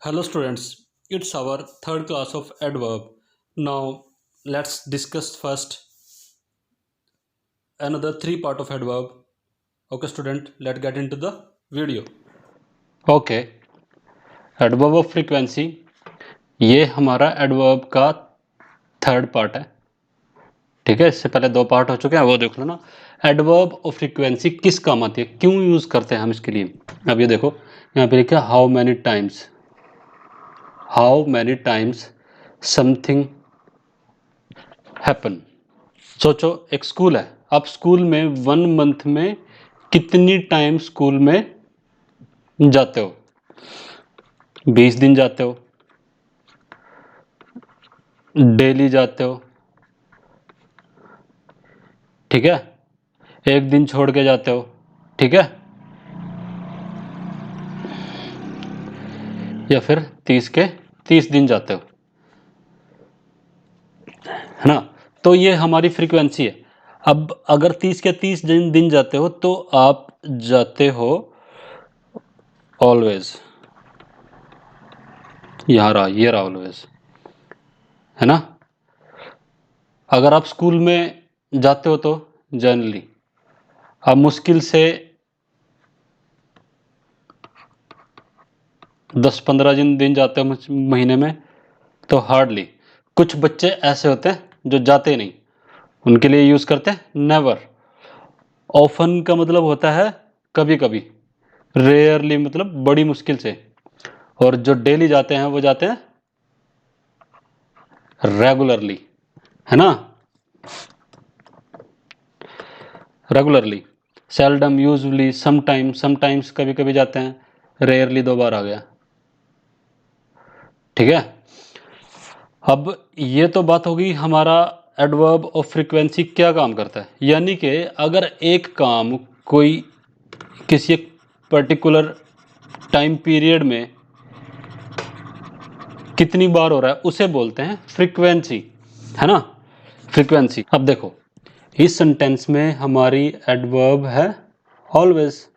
Hello students, it's our third class of adverb. Now let's discuss first another three part of adverb. Okay student, let's get into the video. Okay, adverb of frequency ये हमारा adverb का third part है। ठीक है, इससे पहले दो part हो चुके हैं, वो देख लो ना। एडवर्ब ऑफ फ्रीक्वेंसी किस काम आती है, क्यों यूज करते हैं हम इसके लिए। अब ये देखो, यहाँ पे लिखा how many times something happen. सोचो एक स्कूल है, आप स्कूल में 1 मंथ में कितनी टाइम स्कूल में जाते हो। 20 दिन जाते हो, डेली जाते हो, ठीक है, एक दिन छोड़ के जाते हो, ठीक है, या फिर 30 के 30 दिन जाते हो, है ना। तो ये हमारी फ्रीक्वेंसी है। अब अगर 30 के 30 दिन जाते हो तो आप जाते हो ऑलवेज, यहाँ रहा, ये रहा ऑलवेज, है ना। अगर आप स्कूल में जाते हो तो जनरली, आप मुश्किल से 10-15 दिन जाते हो महीने में, तो हार्डली। कुछ बच्चे ऐसे होते हैं जो जाते नहीं, उनके लिए यूज करते हैं नेवर। ऑफन का मतलब होता है कभी कभी, रेयरली मतलब बड़ी मुश्किल से, और जो डेली जाते हैं वो जाते हैं रेगुलरली, है ना, रेगुलरली। सेल्डम, यूजुअली, समटाइम्स कभी कभी जाते हैं, रेयरली 2 बार आ गया, ठीक है। अब ये तो बात होगी हमारा एडवर्ब ऑफ फ्रीक्वेंसी क्या काम करता है, यानी कि अगर एक काम कोई किसी एक पर्टिकुलर टाइम पीरियड में कितनी बार हो रहा है उसे बोलते हैं फ्रीक्वेंसी, है ना, फ्रीक्वेंसी। अब देखो इस सेंटेंस में हमारी एडवर्ब है ऑलवेज,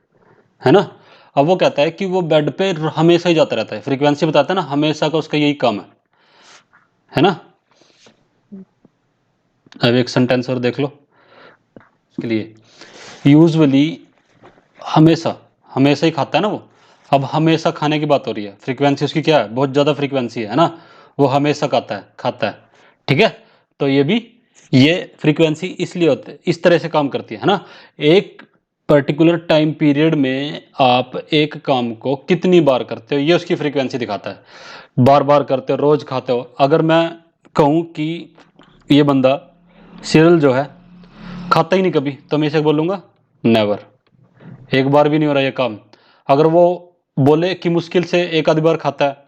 है ना। अब वो कहता है कि वो बेड पे हमेशा ही जाता रहता है, फ्रीक्वेंसी बताता है ना, हमेशा का उसका यही काम है ना। अब एक सेंटेंस और देख लो इसके लिए। यूजुअली, हमेशा, हमेशा ही खाता है ना वो। अब हमेशा खाने की बात हो रही है, फ्रीक्वेंसी उसकी क्या है, बहुत ज़्यादा फ्रीक्वेंसी है ना, वो हमेशा खाता है, ठीक है। तो ये फ्रीक्वेंसी इसलिए होते इस तरह से काम करती है ना। एक पर्टिकुलर टाइम पीरियड में आप एक काम को कितनी बार करते हो, ये उसकी फ्रीक्वेंसी दिखाता है। बार बार करते हो, रोज खाते हो। अगर मैं कहूँ कि ये बंदा सीरियल जो है खाता ही नहीं कभी, तो मैं इसे बोलूँगा नेवर, एक बार भी नहीं हो रहा ये काम। अगर वो बोले कि मुश्किल से एक आधी बार खाता है,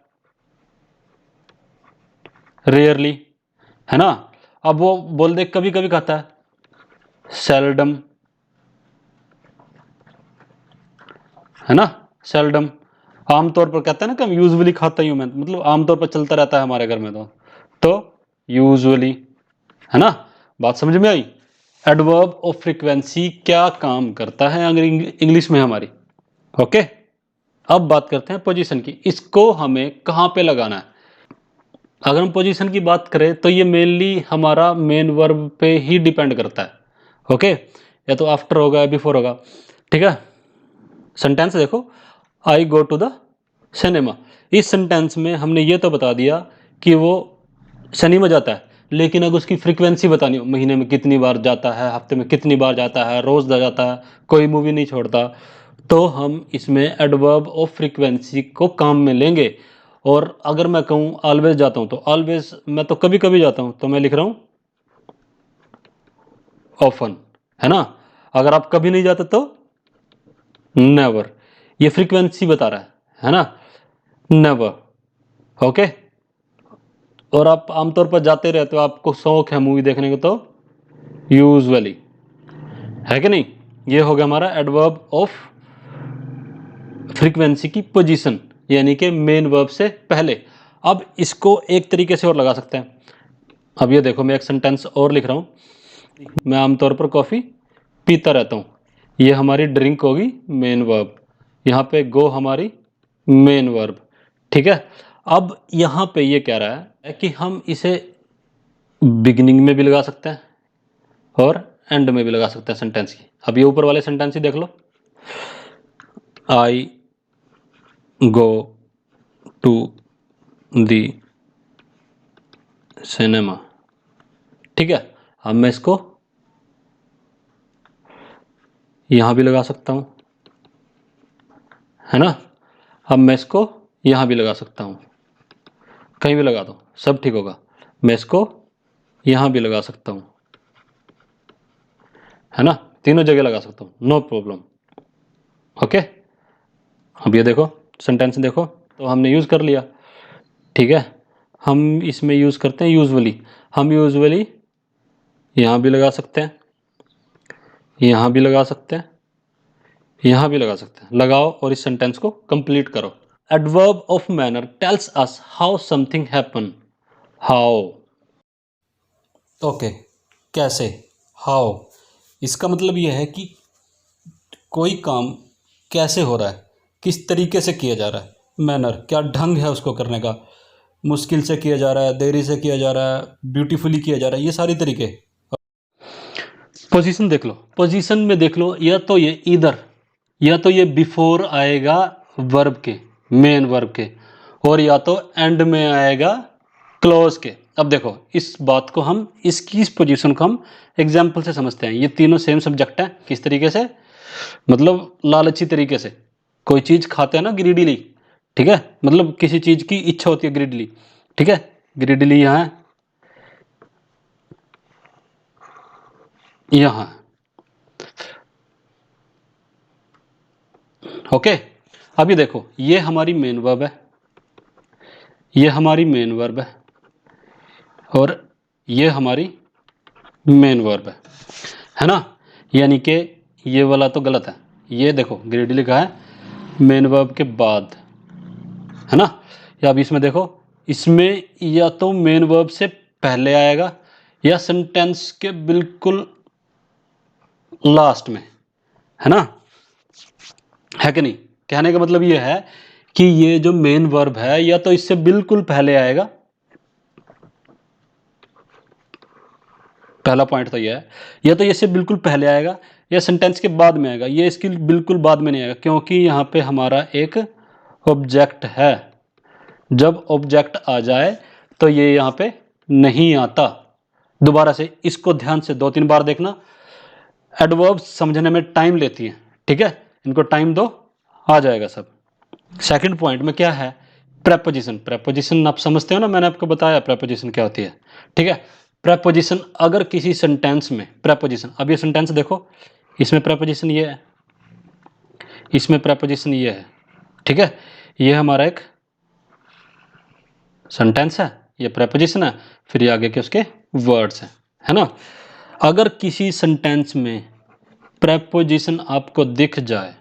रेयरली, है ना। अब वो बोल दे कभी कभी खाता है, सेल्डम, है ना, सेल्डम। आमतौर पर कहते हैं ना कि हम यूजुअली खाता ही हूं मैं, मतलब आमतौर पर चलता रहता है हमारे घर में, तो यूजुअली, है ना। बात समझ में आई। एडवर्ब ऑफ फ्रीक्वेंसी क्या काम करता है अगर इंग्लिश में हमारी। ओके, अब बात करते हैं पोजीशन की, इसको हमें कहां पे लगाना है। अगर हम पोजीशन की बात करें तो ये मेनली हमारा मेन वर्ब पे ही डिपेंड करता है। ओके, या तो आफ्टर होगा या बिफोर होगा, ठीक है। सेंटेंस देखो, आई गो टू द सिनेमा। इस सेंटेंस में हमने ये तो बता दिया कि वो सिनेमा जाता है, लेकिन अगर उसकी फ्रीक्वेंसी बतानी हो, महीने में कितनी बार जाता है, हफ्ते में कितनी बार जाता है, रोज जाता है, कोई मूवी नहीं छोड़ता, तो हम इसमें एडवर्ब ऑफ फ्रीक्वेंसी को काम में लेंगे। और अगर मैं कहूँ ऑलवेज जाता हूँ, तो ऑलवेज मैं तो कभी कभी जाता हूँ, तो मैं लिख रहा हूँ ऑफन, है ना। अगर आप कभी नहीं जाते तो नेवर, ये फ्रीक्वेंसी बता रहा है ना, नेवर। ओके, और आप आमतौर पर जाते रहते हो, आपको शौक है मूवी देखने का, तो यूजुअली, है कि नहीं। ये हो गया हमारा एडवर्ब ऑफ फ्रीक्वेंसी की पोजीशन, यानी कि मेन वर्ब से पहले। अब इसको एक तरीके से और लगा सकते हैं। अब ये देखो, मैं एक सेंटेंस और लिख रहा हूं, मैं आमतौर पर कॉफ़ी पीता रहता हूं, ये हमारी ड्रिंक होगी मेन वर्ब, यहाँ पे गो हमारी मेन वर्ब, ठीक है। अब यहाँ पे ये कह रहा है कि हम इसे बिगिनिंग में भी लगा सकते हैं और एंड में भी लगा सकते हैं सेंटेंस की। अब ये ऊपर वाले सेंटेंस ही देख लो, आई गो टू दी सिनेमा, ठीक है। अब मैं इसको यहां भी लगा सकता हूं, है ना। अब मैं इसको यहां भी लगा सकता हूं, कहीं भी लगा दो सब ठीक होगा। मैं इसको यहां भी लगा सकता हूं, है ना, तीनों जगह लगा सकता हूं, नो प्रॉब्लम। ओके, अब ये देखो सेंटेंस देखो, तो हमने यूज कर लिया, ठीक है। हम इसमें यूज करते हैं यूजुअली, हम यूजुअली यहां भी लगा सकते हैं, यहां भी लगा सकते हैं, यहां भी लगा सकते हैं। लगाओ और इस सेंटेंस को कंप्लीट करो। Adverb of manner tells us how something happen. How, okay, कैसे, हाउ, इसका मतलब यह है कि कोई काम कैसे हो रहा है, किस तरीके से किया जा रहा है। मैनर, क्या ढंग है उसको करने का, मुश्किल से किया जा रहा है, देरी से किया जा रहा है, ब्यूटीफुली किया जा रहा है, ये सारी तरीके। पोजीशन देख लो, पोजीशन में देख लो, या तो ये इधर, या तो ये बिफोर आएगा वर्ब के, मेन वर्ब के, और या तो एंड में आएगा क्लोज के। अब देखो इस बात को हम, इसकी इस पोजीशन को हम एग्जाम्पल से समझते हैं। ये तीनों सेम सब्जेक्ट हैं, किस तरीके से, मतलब लालची तरीके से। कोई चीज खाते हैं ना ग्रीडीली, ठीक है, मतलब किसी चीज की इच्छा होती है ग्रीडीली, ठीक है। ग्रीडीली यहाँ है, यहाँ, ओके। अभी देखो ये हमारी मेन वर्ब है, ये हमारी मेन वर्ब है, और ये हमारी मेन वर्ब है ना। यानी कि ये वाला तो गलत है, ये देखो ग्रेडी लिखा है मेन वर्ब के बाद, है ना। या अब इसमें देखो, इसमें या तो मेन वर्ब से पहले आएगा या सेंटेंस के बिल्कुल लास्ट में, है ना, है कि नहीं। कहने का मतलब ये है कि ये जो मेन वर्ब है या तो इससे बिल्कुल पहले आएगा, पहला पॉइंट तो ये है, या तो इससे बिल्कुल पहले आएगा या सेंटेंस के बाद में आएगा। ये इसकी बिल्कुल बाद में नहीं आएगा, क्योंकि यहाँ पे हमारा एक ऑब्जेक्ट है। जब ऑब्जेक्ट आ जाए तो ये यहाँ पे नहीं आता। दोबारा से इसको ध्यान से 2-3 बार देखना, एडवर्ब समझने में टाइम लेती है, ठीक है, इनको टाइम दो, आ जाएगा सब। सेकंड पॉइंट में क्या है, प्रेपोजिशन। प्रेपोजिशन आप समझते हो ना, मैंने आपको बताया प्रेपोजिशन क्या होती है, ठीक है। प्रेपोजिशन अगर किसी सेंटेंस में, प्रेपोजिशन, अब ये सेंटेंस देखो, इसमें प्रेपोजिशन ये है, इसमें प्रेपोजिशन ये है, ठीक है। ये हमारा एक सेंटेंस है, ये प्रेपोजिशन है, फिर ये आगे के उसके वर्ड्स हैं, है ना। अगर किसी सेंटेंस में प्रेपोजिशन आपको दिख जाए,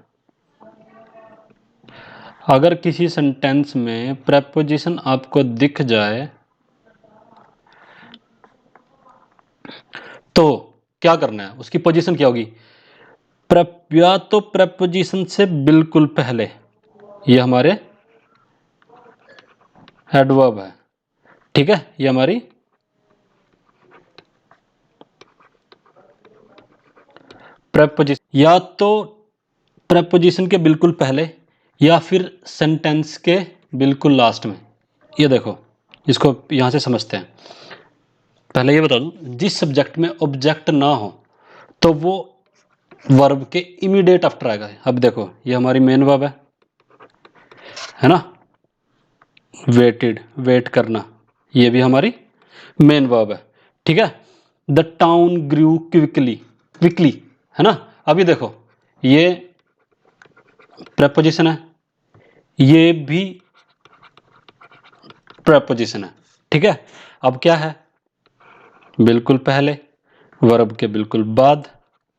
अगर किसी सेंटेंस में प्रेपोजिशन आपको दिख जाए तो क्या करना है, उसकी पोजीशन क्या होगी, या तो प्रेपोजिशन से बिल्कुल पहले, ये हमारे एडवर्ब है, ठीक है, ये हमारी प्रेपोजिशन, या तो प्रेपोजिशन के बिल्कुल पहले या फिर सेंटेंस के बिल्कुल लास्ट में। ये देखो, इसको यहां से समझते हैं। पहले ये बता दूं, जिस सब्जेक्ट में ऑब्जेक्ट ना हो तो वो वर्ब के इमीडिएट आफ्टर आएगा। अब देखो ये हमारी मेन वर्ब है ना, वेटेड, वेट करना, ये भी हमारी मेन वर्ब है, ठीक है। The town grew quickly, quickly, है ना। अभी देखो ये प्रेपोजिशन है, ये भी प्रेपोजिशन है, ठीक है। अब क्या है, बिल्कुल पहले, वर्ब के बिल्कुल बाद,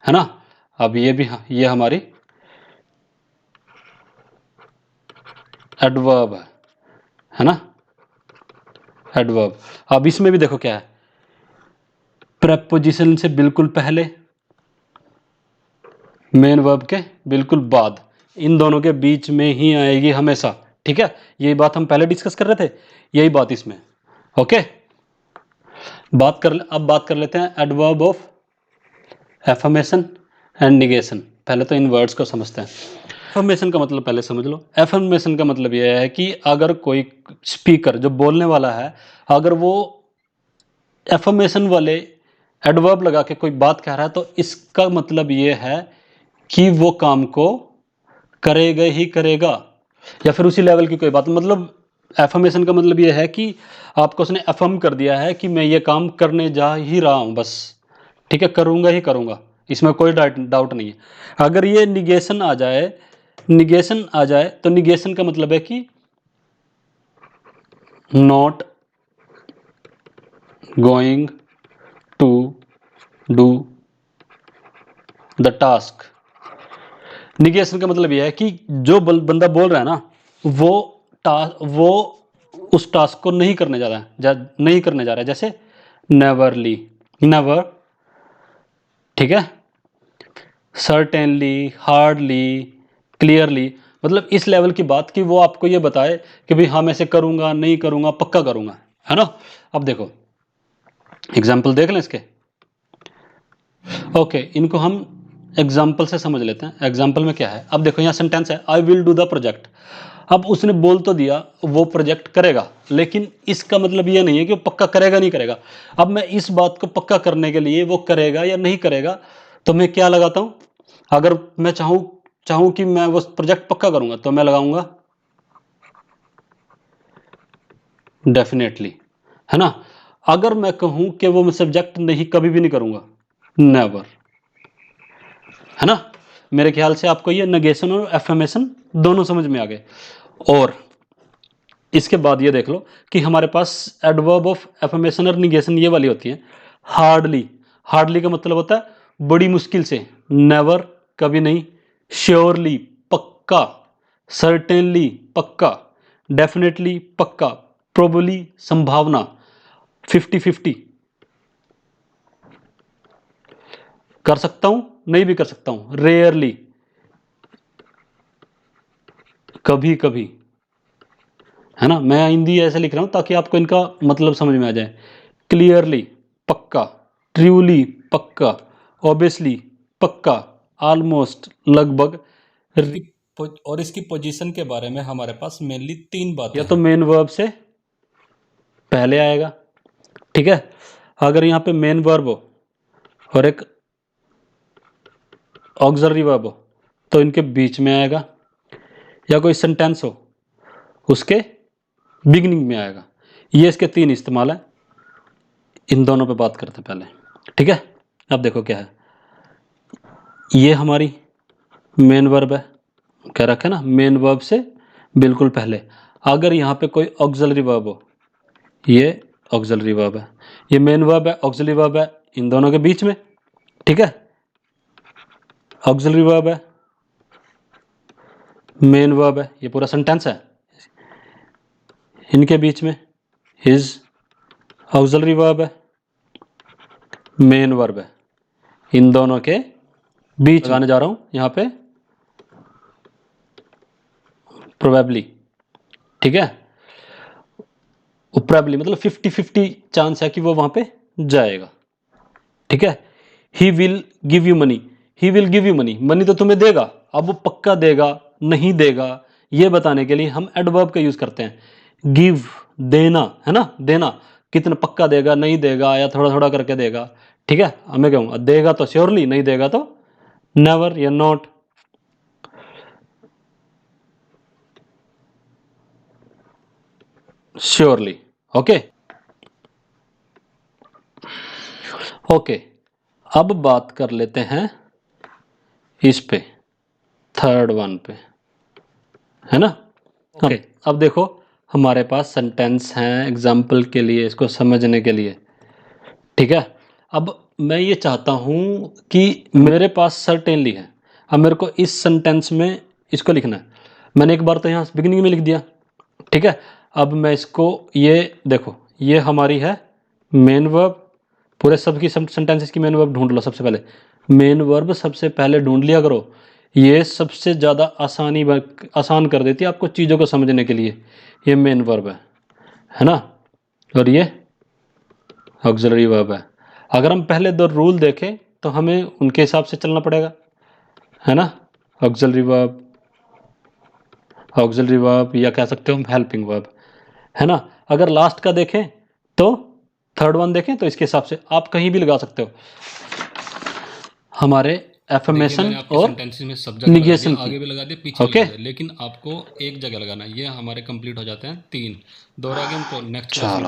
है ना। अब ये भी, ये हमारी एडवर्ब है ना, एडवर्ब। अब इसमें भी देखो क्या है, प्रेपोजिशन से बिल्कुल पहले, मेन वर्ब के बिल्कुल बाद, इन दोनों के बीच में ही आएगी हमेशा, ठीक है, यही बात हम पहले डिस्कस कर रहे थे, यही बात इसमें। ओके, अब बात कर लेते हैं adverb of affirmation and negation. पहले तो इन वर्ड्स को समझते हैं। एफर्मेशन का मतलब पहले समझ लो। एफर्मेशन का मतलब यह है कि अगर कोई स्पीकर जो बोलने वाला है, अगर वो एफर्मेशन वाले एडवर्ब लगा के कोई बात कह रहा है, तो इसका मतलब ये है कि वो काम को करेगा ही करेगा, या फिर उसी लेवल की कोई बात। मतलब एफर्मेशन का मतलब ये है कि आपको उसने एफर्म कर दिया है कि मैं ये काम करने जा ही रहा हूं बस, ठीक है, करूंगा ही करूंगा, इसमें कोई डाउट नहीं है। अगर ये निगेशन आ जाए तो निगेशन का मतलब है कि not going to do the task. Negation का मतलब यह है कि जो बंदा बोल रहा है ना, वो उस टास्क को नहीं करने जा रहा है, नहीं करने जा रहा है। जैसे नेवरली, नेवर, ठीक है, सर्टेनली, हार्डली, क्लियरली, मतलब इस लेवल की बात कि वो आपको ये बताए कि भाई हाँ मैं ऐसे करूंगा, नहीं करूंगा, पक्का करूंगा, है ना। अब देखो एग्जाम्पल देख लें इसके। ओके, इनको हम एग्जाम्पल से समझ लेते हैं। एग्जाम्पल में क्या है, अब देखो यहाँ सेंटेंस है I will do the project. अब उसने बोल तो दिया वो प्रोजेक्ट करेगा, लेकिन इसका मतलब ये नहीं है कि वो पक्का करेगा नहीं करेगा। अब मैं इस बात को पक्का करने के लिए वो करेगा या नहीं करेगा, तो मैं क्या लगाता हूं, अगर मैं चाहूं कि मैं वो प्रोजेक्ट पक्का करूंगा, तो मैं लगाऊंगा डेफिनेटली, है ना। अगर मैं कहूं कि वो मैं सब्जेक्ट नहीं, कभी भी नहीं करूंगा, नेवर, है ना। मेरे ख्याल से आपको ये नेगेशन और एफर्मेशन दोनों समझ में आ गए। और इसके बाद ये देख लो कि हमारे पास एडवर्ब ऑफ एफर्मेशन और निगेशन ये वाली होती है। हार्डली, हार्डली का मतलब होता है बड़ी मुश्किल से, नेवर कभी नहीं, श्योरली पक्का, सर्टेनली पक्का, डेफिनेटली पक्का, प्रोबेबली संभावना, 50-50, कर सकता हूं नहीं भी कर सकता हूं, रेयरली कभी कभी, है ना। मैं हिंदी ऐसे लिख रहा हूं ताकि आपको इनका मतलब समझ में आ जाए। क्लियरली पक्का, ट्रूली पक्का, ऑब्वियसली पक्का, ऑलमोस्ट लगभग। और इसकी पोजीशन के बारे में हमारे पास मेनली 3 बातें, या तो मेन वर्ब से पहले आएगा, ठीक है, अगर यहाँ पे मेन वर्ब हो और एक ऑक्सिलरी वर्ब हो तो इनके बीच में आएगा, या कोई सेंटेंस हो उसके बिगिनिंग में आएगा। ये इसके 3 इस्तेमाल है। इन दोनों पे बात करते हैं पहले, ठीक है। अब देखो क्या है, ये हमारी मेन वर्ब है, कह रखा है ना, मेन वर्ब से बिल्कुल पहले। अगर यहाँ पे कोई ऑक्सिलरी वर्ब हो, ये ऑक्सिलरी वर्ब है, ये मेन वर्ब है, ऑक्सिलरी वर्ब है, इन दोनों के बीच में, ठीक है। ऑक्सिलरी वर्ब है, मेन वर्ब है, ये पूरा सेंटेंस है, इनके बीच में इज ऑक्सिलरी वर्ब है, मेन वर्ब है, इन दोनों के बीच लगाने जा रहा हूं यहां पे प्रोबेबली, ठीक है। प्रोबेबली मतलब 50-50 चांस है कि वो वहां पे जाएगा, ठीक है। He will give you money, he will give you money, money तो तुम्हें देगा। अब वो पक्का देगा नहीं देगा, ये बताने के लिए हम एडवर्ब का यूज करते हैं। गिव देना, है ना, देना, कितना पक्का देगा, नहीं देगा, या थोड़ा थोड़ा करके देगा, ठीक है। मैं कहूँगा देगा तो श्योरली, नहीं देगा तो नेवर या नॉट। Surely, okay. ओके, अब बात कर लेते हैं इस पे, थर्ड वन पे, है ना। ओके, अब देखो हमारे पास सेंटेंस हैं एग्जाम्पल के लिए, इसको समझने के लिए, ठीक है। अब मैं ये चाहता हूं कि मेरे पास सर्टेनली है, अब मेरे को इस सेंटेंस में इसको लिखना है। मैंने एक बार तो यहाँ बिगिनिंग में लिख दिया, ठीक है। अब मैं इसको, ये देखो ये हमारी है मेन वर्ब, पूरे सबकी सेंटेंसेस की मेन वर्ब ढूंढ लो सबसे पहले। मेन वर्ब सबसे पहले ढूंढ लिया करो, ये सबसे ज़्यादा आसान कर देती है आपको चीज़ों को समझने के लिए। ये मेन वर्ब है ना, और ये ऑक्सिलरी वर्ब है। अगर हम पहले दो रूल देखें तो हमें उनके हिसाब से चलना पड़ेगा, है ना। ऑक्सिलरी वर्ब या कह सकते हो हम हेल्पिंग वर्ब, है ना। अगर लास्ट का देखें तो थर्ड वन देखें तो इसके हिसाब से आप कहीं भी लगा सकते हो हमारे एफर्मेशन और में सब जगह लगा निगेशन दिया, आगे भी लगा दिया, पीछे भी ओके लगा दिया, लेकिन आपको एक जगह लगाना है। ये हमारे कंप्लीट हो जाते हैं 3 दोहरा के हम नेक्स्ट क्वेश्चन